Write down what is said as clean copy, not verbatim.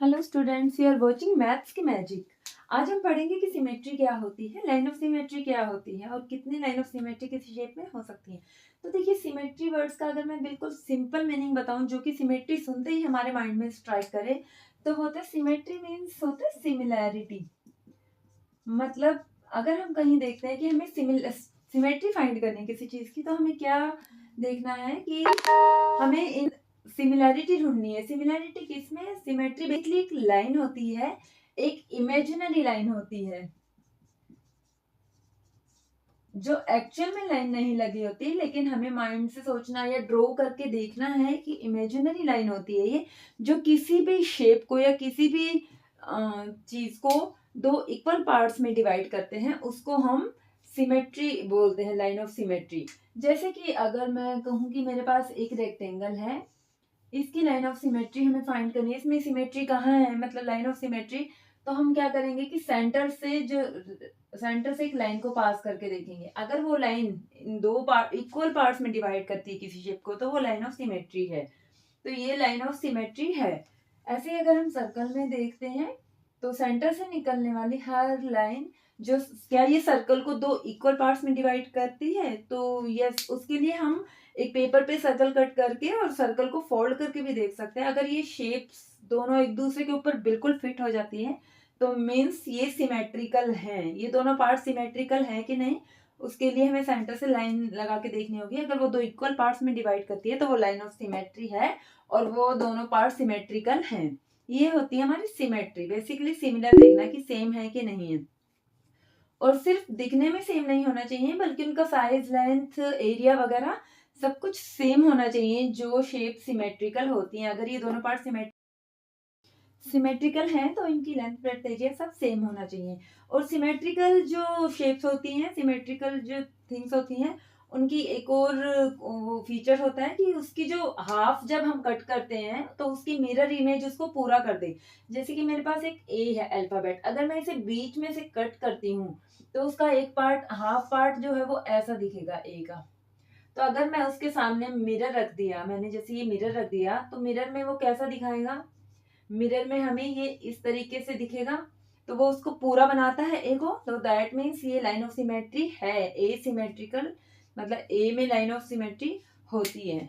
Hello students, you are watching maths की magic. आज हम पढ़ेंगे कि सिमेट्री क्या होती है, लाइन ऑफ सिमेट्री क्या होती है और कितनी लाइन ऑफ सिमेट्री किसी शेप में हो सकती है। तो देखिए, सिमेट्री वर्ड्स का अगर मैं बिल्कुल सिंपल मीनिंग बताऊं जो कि सिमेट्री सुनते ही हमारे माइंड में स्ट्राइक करे, तो होता है सिमेट्री मीन्स होता है सिमिलैरिटी। मतलब अगर हम कहीं देखते हैं कि हमें सिमेट्री फाइंड करनी है किसी चीज की, तो हमें क्या देखना है कि हमें इन सिमिलैरिटी ढूंढनी है। सिमिलैरिटी किसमें? सिमेट्री बेसिकली एक लाइन होती है, एक इमेजिनरी लाइन होती है जो एक्चुअल में लाइन नहीं लगी होती, लेकिन हमें माइंड से सोचना या ड्रॉ करके देखना है कि इमेजिनरी लाइन होती है ये, जो किसी भी शेप को या किसी भी चीज को दो इक्वल पार्ट्स में डिवाइड करते हैं, उसको हम सिमेट्री बोलते हैं, लाइन ऑफ सिमेट्री। जैसे कि अगर मैं कहूँ कि मेरे पास एक रेक्टेंगल है, इसकी लाइन ऑफ सिमेट्री हमें फाइंड करनी है। इसमें सिमेट्री कहाँ है, मतलब लाइन ऑफ सिमेट्री। तो हम क्या करेंगे कि सेंटर से एक लाइन को पास करके देखेंगे। अगर वो लाइन इन दो पार्ट इक्वल पार्ट्स में डिवाइड करती है किसी शेप को, तो वो लाइन ऑफ सिमेट्री है। तो ये लाइन ऑफ सिमेट्री है। ऐसे ही अगर हम सर्कल में देखते हैं, तो सेंटर से निकलने वाली हर लाइन जो क्या ये सर्कल को दो इक्वल पार्ट्स में डिवाइड करती है? तो यस, उसके लिए हम एक पेपर पे सर्कल कट करके और सर्कल को फोल्ड करके भी देख सकते हैं। अगर ये शेप्स दोनों एक दूसरे के ऊपर बिल्कुल फिट हो जाती हैं, तो मीन्स ये सिमेट्रिकल हैं। ये दोनों पार्ट सिमेट्रिकल हैं कि नहीं, उसके लिए हमें सेंटर से लाइन लगा के देखनी होगी। अगर वो दो इक्वल पार्ट्स में डिवाइड करती है, तो वो लाइन ऑफ सिमेट्री है और वो दोनों पार्ट सिमेट्रिकल हैं। ये होती है हमारी सिमेट्री। बेसिकली सिमिलर देखना कि सेम है कि नहीं है। और सिर्फ दिखने में सेम नहीं होना चाहिए, बल्कि उनका साइज, लेंथ, एरिया वगैरह सब कुछ सेम होना चाहिए। जो शेप सिमेट्रिकल होती हैं, अगर ये दोनों पार्ट सिमेट्रिकल हैं, तो इनकी लेंथ, ब्रेड्थ, एरिया सब सेम होना चाहिए। और सिमेट्रिकल जो शेप्स होती हैं, सिमेट्रिकल जो थिंग्स होती हैं, उनकी एक और फीचर होता है कि उसकी जो हाफ जब हम कट करते हैं, तो उसकी मिरर इमेज उसको पूरा कर दे। जैसे कि मेरे पास एक ए है अल्फाबेट, अगर मैं इसे बीच में से कट करती हूँ, तो उसका एक पार्ट, हाफ पार्ट जो है वो ऐसा दिखेगा ए का। तो अगर मैं उसके सामने मिरर रख दिया, मैंने जैसे ये मिरर रख दिया, तो मिरर में वो कैसा दिखाएगा? मिरर में हमें ये इस तरीके से दिखेगा। तो वो उसको पूरा बनाता है ए को। तो दैट मीन्स ये लाइन ऑफ सिमेट्री है। ए सिमेट्रिकल, मतलब ए में लाइन ऑफ सिमेट्री होती है।